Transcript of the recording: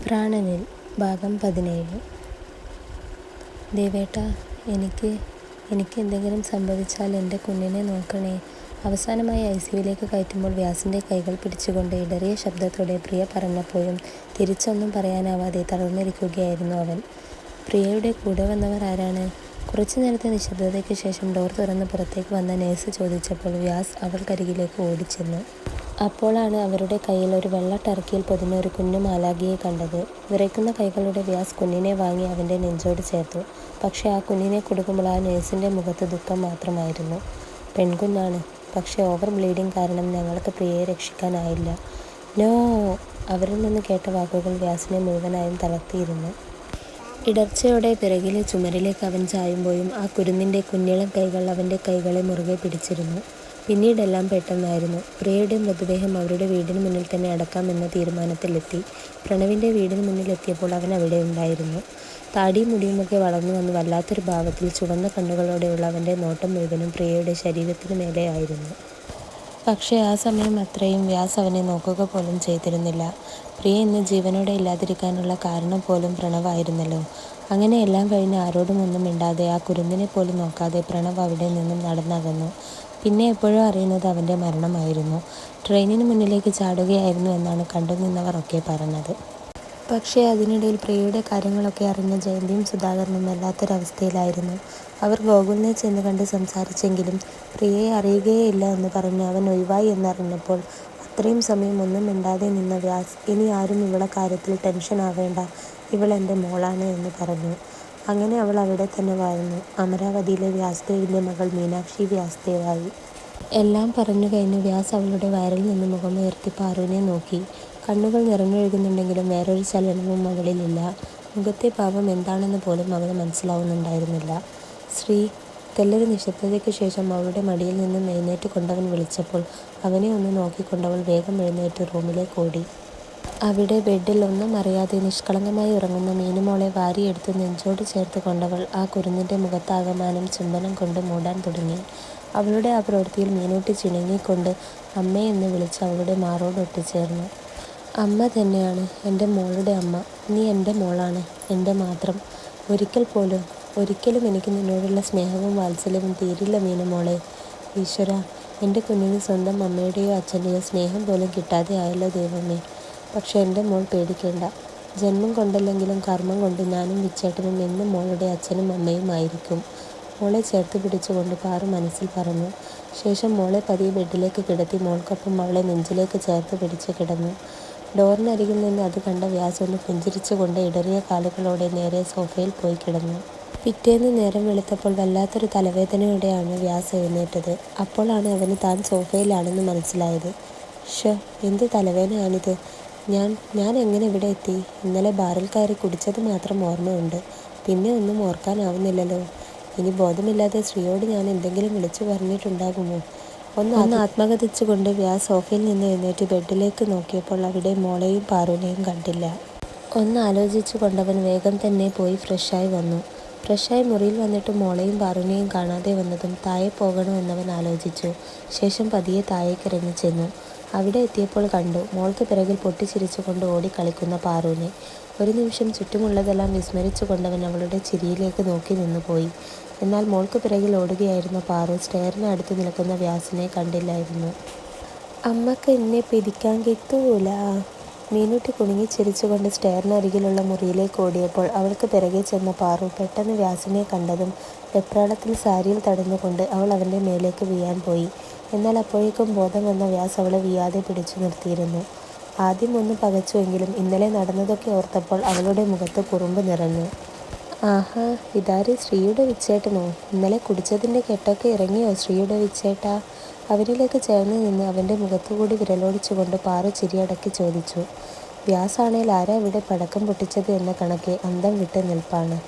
പ്രാണനിൽ ഭാഗം 17. ദേവേട്ടാ, എനിക്ക് എന്തെങ്കിലും സംഭവിച്ചാൽ എൻ്റെ കുഞ്ഞിനെ നോക്കണേ. അവസാനമായി ICUവിലേക്ക് കയറ്റുമ്പോൾ വ്യാസിൻ്റെ കൈകൾ പിടിച്ചുകൊണ്ട് ഇടറിയ ശബ്ദത്തോടെ പ്രിയ പറഞ്ഞപ്പോഴും തിരിച്ചൊന്നും പറയാനാവാതെ തളർന്നിരിക്കുകയായിരുന്നു അവൻ. പ്രിയയുടെ കൂടെ വന്നവർ ആരാണ്? കുറച്ചു നേരത്തെ നിശബ്ദതയ്ക്ക് ശേഷം ഡോർ തുറന്ന് പുറത്തേക്ക് വന്ന നേഴ്സ് ചോദിച്ചപ്പോൾ വ്യാസ് അവൾക്കരികിലേക്ക് ഓടിച്ചെന്നു. അപ്പോഴാണ് അവരുടെ കയ്യിൽ ഒരു വെള്ള ടർക്കിയിൽ പൊതിഞ്ഞ ഒരു കുഞ്ഞു മാലാഖയെ കണ്ടത്. വിറയ്ക്കുന്ന കൈകളുടെ വ്യാസ് കുഞ്ഞിനെ വാങ്ങി അവൻ്റെ നെഞ്ചോട് ചേർത്തു. പക്ഷേ ആ കുഞ്ഞിനെ കൊടുക്കുമ്പോൾ ആ നേഴ്സിൻ്റെ മുഖത്ത് ദുഃഖം മാത്രമായിരുന്നു. പെൺകുഞ്ഞാണ്, പക്ഷേ ഓവർ ബ്ലീഡിങ് കാരണം ഞങ്ങൾക്ക് പ്രിയയെ രക്ഷിക്കാനായില്ല. നോ! അവരിൽ നിന്ന് കേട്ട വാക്കുകൾ വ്യാസിനെ മുഴുവനായും തളർത്തിയിരുന്നു. ഇടർച്ചയോടെ പിറകിലെ ചുമരിലേക്ക് അവൻ ചായുമ്പോഴും ആ കുരുന്നിൻ്റെ കുഞ്ഞിളം കൈകൾ അവൻ്റെ കൈകളെ മുറുകെ പിടിച്ചിരുന്നു. പിന്നീടെല്ലാം പെട്ടെന്നായിരുന്നു. പ്രിയയുടെ മൃതദേഹം അവരുടെ വീടിന് മുന്നിൽ തന്നെ അടക്കാമെന്ന തീരുമാനത്തിലെത്തി. പ്രണവിൻ്റെ വീടിന് മുന്നിലെത്തിയപ്പോൾ അവൻ അവിടെ ഉണ്ടായിരുന്നു. താടിയും മുടിയുമൊക്കെ വളർന്നു വന്ന് വല്ലാത്തൊരു ഭാവത്തിൽ ചുവന്ന കണ്ണുകളോടെയുള്ള അവൻ്റെ നോട്ടം മുഴുവനും പ്രിയയുടെ ശരീരത്തിന് മേലെയായിരുന്നു. പക്ഷേ ആ സമയം അത്രയും വ്യാസ് അവനെ നോക്കുക പോലും ചെയ്തിരുന്നില്ല. പ്രിയ ഇന്ന് ജീവനോടെ ഇല്ലാതിരിക്കാനുള്ള കാരണം പോലും പ്രണവായിരുന്നല്ലോ. അങ്ങനെ എല്ലാം കഴിഞ്ഞ് ആരോടും ഒന്നും മിണ്ടാതെ ആ കുരുന്നിനെ പോലും നോക്കാതെ പ്രണവ് അവിടെ നിന്നും നടന്നകന്നു. പിന്നെ എപ്പോഴും അറിയുന്നത് അവൻ്റെ മരണമായിരുന്നു. ട്രെയിനിന് മുന്നിലേക്ക് ചാടുകയായിരുന്നു എന്നാണ് കണ്ടുനിന്നവർ ഒക്കെ പറഞ്ഞത്. പക്ഷേ അതിനിടയിൽ പ്രിയയുടെ കാര്യങ്ങളൊക്കെ അറിഞ്ഞ ജയന്തിയും സുധാകരനും വല്ലാത്തൊരവസ്ഥയിലായിരുന്നു. അവർ ഗോകുലിനെ ചെന്ന് കണ്ട് സംസാരിച്ചെങ്കിലും പ്രിയയെ അറിയുകയില്ല എന്ന് പറഞ്ഞ് അവൻ ഒഴിവായി എന്നറിഞ്ഞപ്പോൾ അത്രയും സമയം ഒന്നും മിണ്ടാതെ നിന്ന വ്യാസ് ഇനി ആരും ഇവളെ കാര്യത്തിൽ ടെൻഷൻ ആവേണ്ട, ഇവൾ എൻ്റെ മോളാണ് എന്ന് പറഞ്ഞു. അങ്ങനെ അവൾ അവിടെ തന്നെ വാഴുന്നു. അമരാവതിയിലെ വ്യാസ്ദേവിൻ്റെ മകൾ മീനാക്ഷി വ്യാസ്ദേവായി. എല്ലാം പറഞ്ഞു കഴിഞ്ഞ് വ്യാസ് അവളുടെ വയറിൽ നിന്ന് മുഖമുയർത്തി പാറുവിനെ നോക്കി. കണ്ണുകൾ നിറഞ്ഞൊഴുകുന്നുണ്ടെങ്കിലും വേറൊരു ചലനവും അവളിലില്ല. മുഖത്തെ ഭാവം എന്താണെന്ന് പോലും അവന് മനസ്സിലാവുന്നുണ്ടായിരുന്നില്ല. ശ്രീ! തെല്ലൊരു നിശബ്ദതയ്ക്ക് ശേഷം അവളുടെ മടിയിൽ നിന്നും എഴുന്നേറ്റ് കൊണ്ടവൻ വിളിച്ചപ്പോൾ അവനെ ഒന്ന് നോക്കിക്കൊണ്ടവൾ വേഗം എഴുന്നേറ്റ് റൂമിലേക്ക് ഓടി. അവിടെ ബെഡിൽ ഒന്നും അറിയാതെ നിഷ്കളങ്കമായി ഉറങ്ങുന്ന മീനുമോളെ വാരിയെടുത്ത് നെഞ്ചോട് ചേർത്ത് കൊണ്ടവൾ ആ കുരുന്നിൻ്റെ മുഖത്താകമാനം ചുംബനം കൊണ്ട് മൂടാൻ തുടങ്ങി. അവളുടെ ആ പ്രവൃത്തിയിൽ മീനൂട്ടി ചിണുങ്ങിക്കൊണ്ട് അമ്മേ എന്ന് വിളിച്ച് അവളുടെ മാറോട് ഒട്ടിച്ചേർന്നു. അമ്മ തന്നെയാണ്, എൻ്റെ മോളുടെ അമ്മ. നീ എൻ്റെ മോളാണ്, എൻ്റെ മാത്രം. ഒരിക്കലും എനിക്ക് നിന്നോടുള്ള സ്നേഹവും വാത്സല്യവും തീരില്ല മീനുമോളെ. ഈശ്വര, എൻ്റെ കുഞ്ഞിന് സ്വന്തം അമ്മയുടെയോ അച്ഛൻ്റെയോ സ്നേഹം പോലും കിട്ടാതെ ആയല്ലോ ദൈവമേ. പക്ഷെ എൻ്റെ മോൾ പേടിക്കേണ്ട. ജന്മം കൊണ്ടല്ലെങ്കിലും കർമ്മം കൊണ്ട് ഞാനും വിച്ചേട്ടനും എന്നും മോളുടെ അച്ഛനും അമ്മയും ആയിരിക്കും. മോളെ ചേർത്ത് പിടിച്ചുകൊണ്ട് പാറു മനസ്സിൽ പറഞ്ഞു. ശേഷം മോളെ പതിയെ ബെഡിലേക്ക് കിടത്തി മോൾക്കൊപ്പം അവളെ നെഞ്ചിലേക്ക് ചേർത്ത് പിടിച്ച് കിടന്നു. ഡോറിനരികിൽ നിന്ന് അത് കണ്ട വ്യാസ് ഒന്ന് പുഞ്ചിരിച്ചുകൊണ്ട് ഇടറിയ കാലുകളോടെ നേരെ സോഫയിൽ പോയി കിടന്നു. പിറ്റേന്ന് നേരം വെളുത്തപ്പോൾ വല്ലാത്തൊരു തലവേദനയോടെയാണ് വ്യാസ് എഴുന്നേറ്റത്. അപ്പോഴാണ് അവന് താൻ സോഫയിലാണെന്ന് മനസ്സിലായത്. എന്ത് തലവേദനയാണിത്? ഞാൻ എങ്ങനെ ഇവിടെ എത്തി? ഇന്നലെ ബാറിൽ കയറി കുടിച്ചത് മാത്രം ഓർമ്മയുണ്ട്. പിന്നെ ഒന്നും ഓർക്കാനാവുന്നില്ലല്ലോ. ഇനി ബോധമില്ലാതെ ശ്രീയോട് ഞാൻ എന്തെങ്കിലും വിളിച്ചു പറഞ്ഞിട്ടുണ്ടാകുമോ? ഒന്ന് ആത്മകഥിച്ചുകൊണ്ട് വ്യാസ് സോഫയിൽ നിന്ന് എഴുന്നേറ്റ് ബെഡിലേക്ക് നോക്കിയപ്പോൾ അവിടെ മോളെയും പാറുവിനെയും കണ്ടില്ല. ഒന്ന് ആലോചിച്ചു കൊണ്ടവൻ വേഗം തന്നെ പോയി ഫ്രഷായി വന്നു. ഫ്രഷായി മുറിയിൽ വന്നിട്ട് മോളെയും പാറുവിനെയും കാണാതെ വന്നതും താഴെ പോകണോ എന്നവൻ ആലോചിച്ചു. ശേഷം പതിയെ താഴേക്കിറങ്ങി ചെന്നു. അവിടെ എത്തിയപ്പോൾ കണ്ടു മോൾക്ക് പിറകിൽ പൊട്ടിച്ചിരിച്ചുകൊണ്ട് ഓടിക്കളിക്കുന്ന പാറുവിനെ. ഒരു നിമിഷം ചുറ്റുമുള്ളതെല്ലാം വിസ്മരിച്ചു കൊണ്ടവൻ അവളുടെ ചിരിയിലേക്ക് നോക്കി നിന്നുപോയി. എന്നാൽ മോൾക്ക് പിറകിൽ ഓടുകയായിരുന്ന പാറു സ്റ്റെയറിന് അടുത്ത് നിൽക്കുന്ന വ്യാസിനെ കണ്ടില്ലായിരുന്നു. അമ്മക്ക് എന്നെ പിടിക്കാൻ കിട്ടൂല. മീനൂട്ടി കുണുങ്ങി ചിരിച്ചുകൊണ്ട് സ്റ്റെയറിനരികിലുള്ള മുറിയിലേക്ക് ഓടിയപ്പോൾ അവൾക്ക് പിറകെ ചെന്ന പാറു പെട്ടെന്ന് വ്യാസിനെ കണ്ടതും വെപ്രാളത്തിൽ സാരിയിൽ തടഞ്ഞുകൊണ്ട് അവൾ അവൻ്റെ മേലേക്ക് വീഴാൻ പോയി. എന്നാൽ അപ്പോഴേക്കും ബോധം വന്ന വ്യാസ് അവളെ വീഴാതെ പിടിച്ചു നിർത്തിയിരുന്നു. ആദ്യം ഒന്ന് പകച്ചുവെങ്കിലും ഇന്നലെ നടന്നതൊക്കെ ഓർത്തപ്പോൾ അവളുടെ മുഖത്ത് കുറുമ്പ് നിറഞ്ഞു. ആഹാ, ഇതാര്? ശ്രീയുടെ വിച്ചേട്ടനോ? ഇന്നലെ കുടിച്ചതിൻ്റെ കെട്ടൊക്കെ ഇറങ്ങിയോ ശ്രീയുടെ വിച്ചേട്ടാ? അവനിലേക്ക് ചേർന്ന് നിന്ന് അവൻ്റെ മുഖത്തുകൂടി വിരലോടിച്ചുകൊണ്ട് പാറു ചിരിയടക്കി ചോദിച്ചു. വ്യാസാണേൽ ആരാ ഇവിടെ പടക്കം പൊട്ടിച്ചത് എന്ന കണക്കെ അന്തം വിട്ട് നിൽപ്പാണ്.